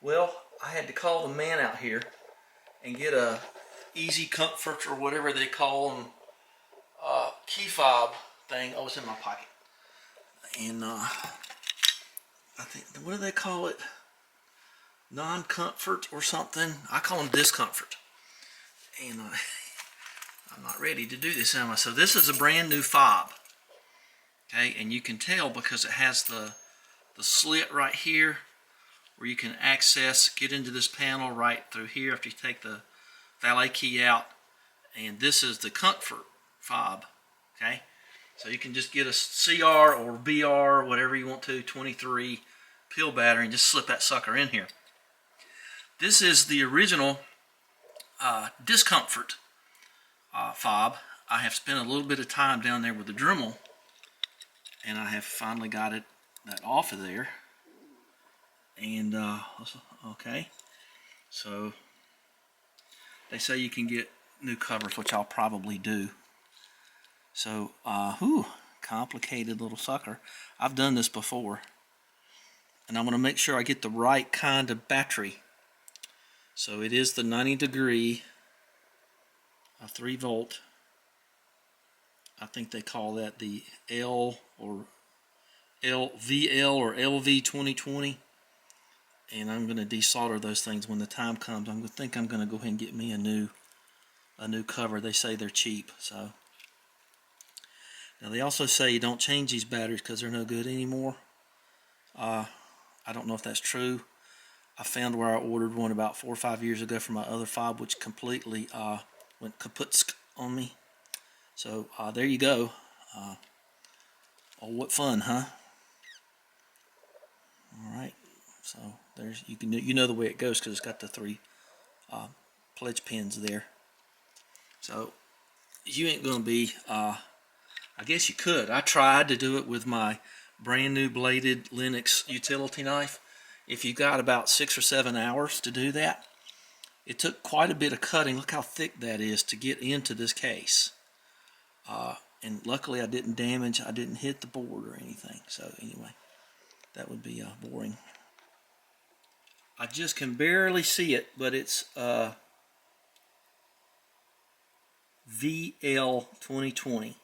Well, I had to call the man out here and get a Easy Comfort or whatever they call them key fob thing. Oh, it's in my pocket. And I think, what do they call it? Non-comfort or something. I call them Discomfort. And I'm not ready to do this, am I? So this is a brand new fob. Okay, and you can tell because it has the slit right here where you can access, get into this panel right through here after you take the valet key out. And this is the comfort fob. Okay, so you can just get a CR or BR, whatever you want to, 23 pill battery, and just slip that sucker in here. This is the original Discomfort fob. I have spent a little bit of time down there with the Dremel, and I have finally got that off of there. And okay, so they say you can get new covers, which I'll probably do. So complicated little sucker. I've done this before, and I'm going to make sure I get the right kind of battery. So it is the 90 degree 3 volt. I think they call that the VL or LV2020. And I'm going to desolder those things when the time comes. I'm going to go ahead and get me a new cover. They say they're cheap. So now they also say you don't change these batteries because they're no good anymore. I don't know if that's true. I found where I ordered one about 4 or 5 years ago for my other fob, which completely went kaput on me. So there you go. Oh, what fun, huh? All right. So there's, you know the way it goes because it's got the 3 pledge pins there. So you ain't gonna be. I guess you could. I tried to do it with my brand new bladed Linux utility knife. If you got about 6 or 7 hours to do that, it took quite a bit of cutting. Look how thick that is to get into this case. And luckily I didn't hit the board or anything. So anyway, that would be boring. I just can barely see it, but it's VL2020.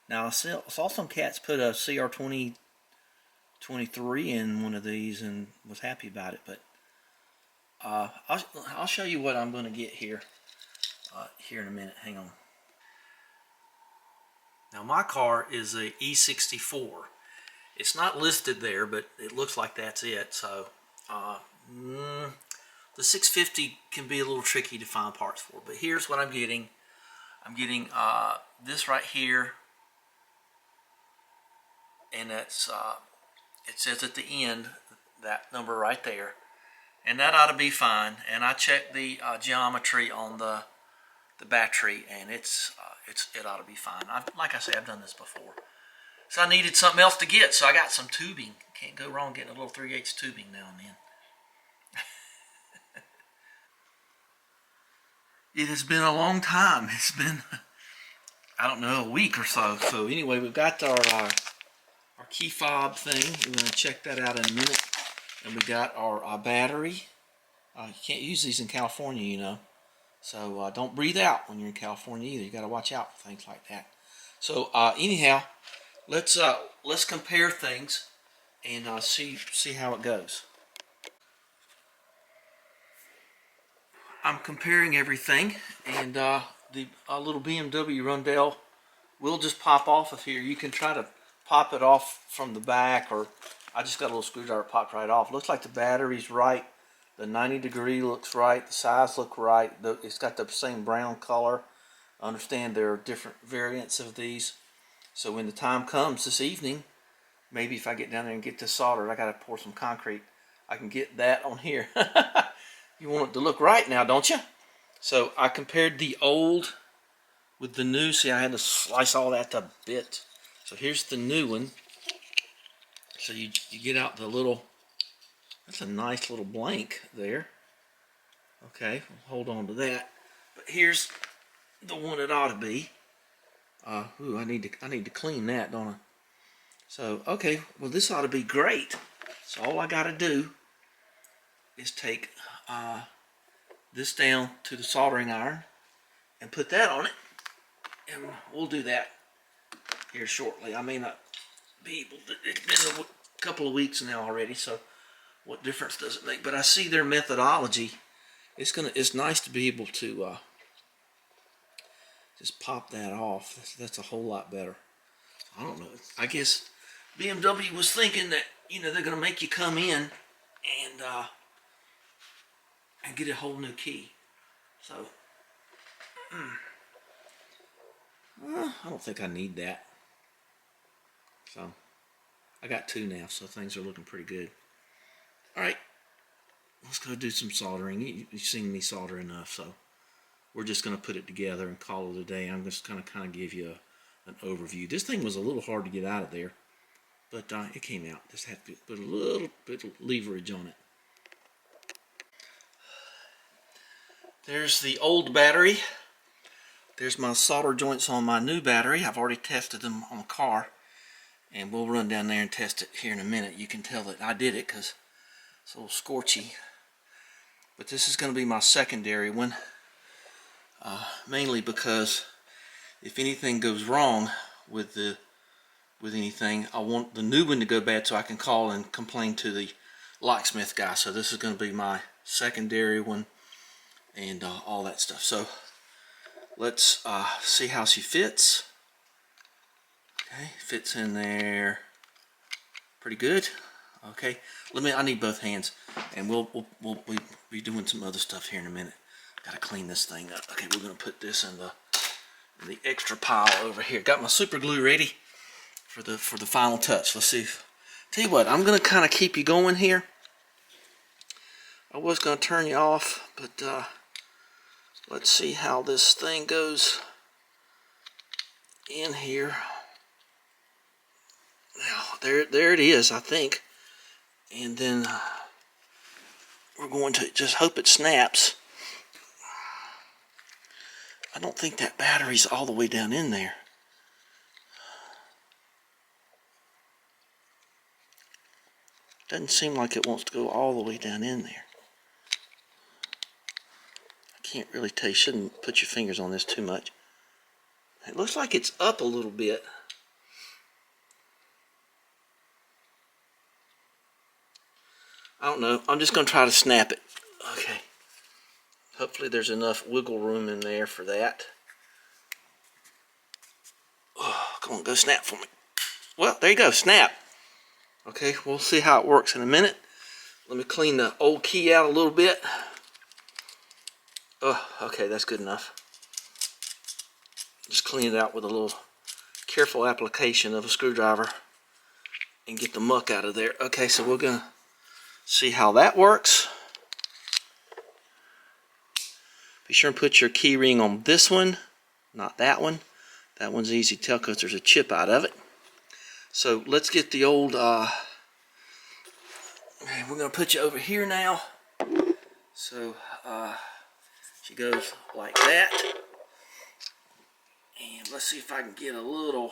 Now I saw some cats put a CR2023 in one of these and was happy about it, but I'll show you what I'm going to get here in a minute. Hang on. Now my car is a E64. It's not listed there, but it looks like that's it. So the 650 can be a little tricky to find parts for, but here's what I'm getting. I'm getting this right here, and that's it says at the end that number right there, and that ought to be fine. And I checked the geometry on the battery, and it ought to be fine. Like I said, I've done this before. So I needed something else to get, so I got some tubing. Can't go wrong getting a little 3/8 tubing now and then. It has been a long time. It's been, I don't know, a week or so. So anyway, we've got our key fob thing. We're going to check that out in a minute. And we got our battery. You can't use these in California, you know. So don't breathe out when you're in California either. You got to watch out for things like that. So anyhow, let's compare things and see how it goes. I'm comparing everything, and the little BMW Rundell will just pop off of here. You can try to pop it off from the back, or I just got a little screwdriver popped right off. Looks like the battery's right. The 90 degree looks right. The size look right. It's got the same brown color. I understand there are different variants of these. So when the time comes this evening, maybe if I get down there and get this soldered, I got to pour some concrete. I can get that on here. You want it to look right now, don't you? So I compared the old with the new. See, I had to slice all that to bit. So here's the new one. So you get out the little, that's a nice little blank there. Okay, hold on to that. But here's the one it ought to be. Ooh, I need to clean that, don't I? So okay, well this ought to be great. So all I got to do is take this down to the soldering iron and put that on it, and we'll do that here shortly. I may not be able to, it's been a couple of weeks now already, so what difference does it make? But I see their methodology. It's nice to be able to just pop that off. That's a whole lot better. I don't know. I guess BMW was thinking that, you know, they're going to make you come in and get a whole new key. So, I don't think I need that. So, I got two now, so things are looking pretty good. Alright, let's go do some soldering. You've seen me solder enough, so we're just going to put it together and call it a day. I'm just going to kind of give you an overview. This thing was a little hard to get out of there, but it came out. Just had to put a little bit of leverage on it. There's the old battery. There's my solder joints on my new battery. I've already tested them on the car, and we'll run down there and test it here in a minute. You can tell that I did it because it's a little scorchy. But this is going to be my secondary one, mainly because if anything goes wrong with anything, I want the new one to go bad so I can call and complain to the locksmith guy. So this is going to be my secondary one and all that stuff. So let's see how she fits. Okay, fits in there pretty good. Okay, I need both hands, and we'll be doing some other stuff here in a minute. Gotta clean this thing up. Okay, we're gonna put this in the extra pile over here. Got my super glue ready for the final touch. Let's see. Tell you what, I'm gonna kind of keep you going here. I was gonna turn you off, but let's see how this thing goes in here. Now, there it is, I think. And then we're going to just hope it snaps. I don't think that battery's all the way down in there. Doesn't seem like it wants to go all the way down in there. I can't really tell. You shouldn't put your fingers on this too much. It looks like it's up a little bit. I don't know. I'm just going to try to snap it. Okay. Hopefully there's enough wiggle room in there for that. Oh, come on, go snap for me. Well, there you go, snap. Okay, we'll see how it works in a minute. Let me clean the old key out a little bit. Oh, okay, that's good enough. Just clean it out with a little careful application of a screwdriver and get the muck out of there. Okay, so we're going to see how that works. Be sure and put your key ring on this one, not that one. That one's easy to tell because there's a chip out of it. So let's get the old, we're going to put you over here now. So she goes like that. And let's see if I can get a little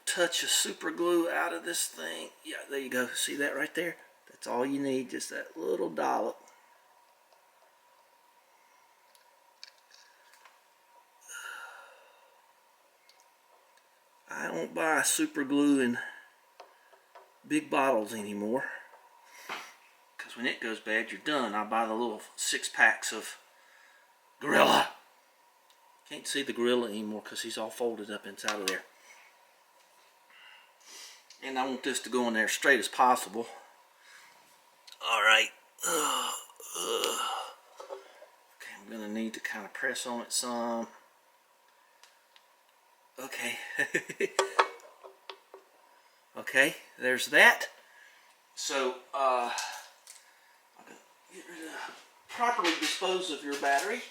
touch of super glue out of this thing. Yeah, there you go. See that right there? That's all you need, just that little dollop. I don't buy super glue in big bottles anymore, because when it goes bad, you're done. I buy the little 6-packs of Gorilla. Can't see the Gorilla anymore because he's all folded up inside of there. And I want this to go in there straight as possible. Alright. Okay, I'm going to need to kind of press on it some. Okay. Okay, there's that. So, I'm going to properly dispose of your battery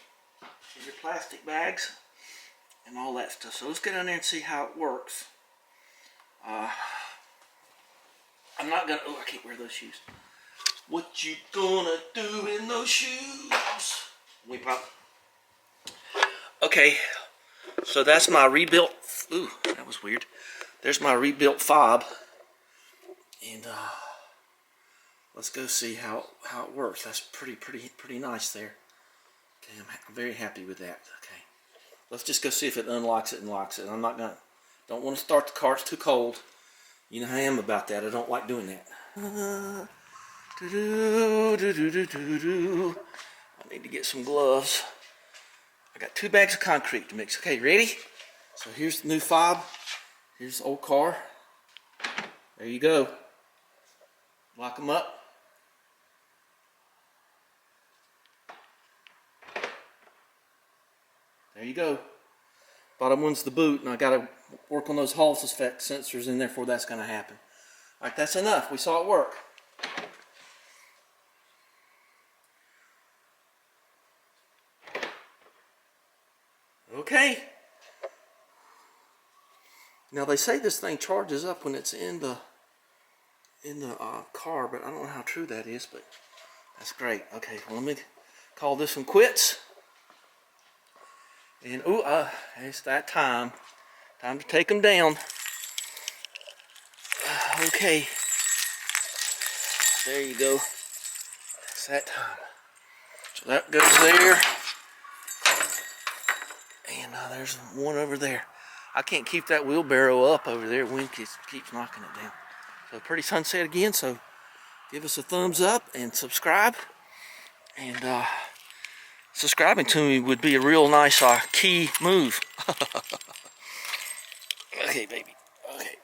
and your plastic bags and all that stuff. So let's get in there and see how it works. I'm not gonna, oh, I can't wear those shoes. What you gonna do in those shoes? We pop. Okay, so that's my rebuilt, ooh, that was weird. There's my rebuilt fob. And let's go see how it works. That's pretty nice there. Okay, I'm very happy with that. Okay, let's just go see if it unlocks it and locks it. I'm not gonna, don't want to start the car. It's too cold. You know how I am about that. I don't like doing that. I need to get some gloves. I got 2 bags of concrete to mix. Okay, ready? So here's the new fob. Here's the old car. There you go. Lock them up. There you go. Bottom one's the boot, and I gotta work on those Hall effect sensors, and therefore that's gonna happen. All right, that's enough. We saw it work. Okay. Now they say this thing charges up when it's in the car, but I don't know how true that is. But that's great. Okay, well, let me call this one quits. And it's that time. Time to take them down. Okay. There you go. It's that time. So that goes there. And there's one over there. I can't keep that wheelbarrow up over there. Wind keeps knocking it down. So pretty sunset again. So give us a thumbs up and subscribe. And subscribing to me would be a real nice key move. Okay, baby. Okay.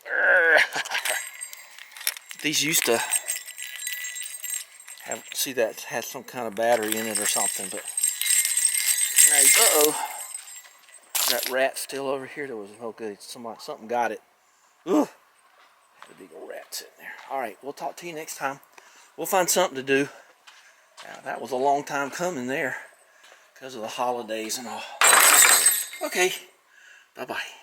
These used to have, see, that has some kind of battery in it or something, but that rat still over here. That was no good. Something got it. Ooh, had a big old rat sitting there. All right, we'll talk to you next time. We'll find something to do. That was a long time coming there because of the holidays and all. Okay, bye-bye.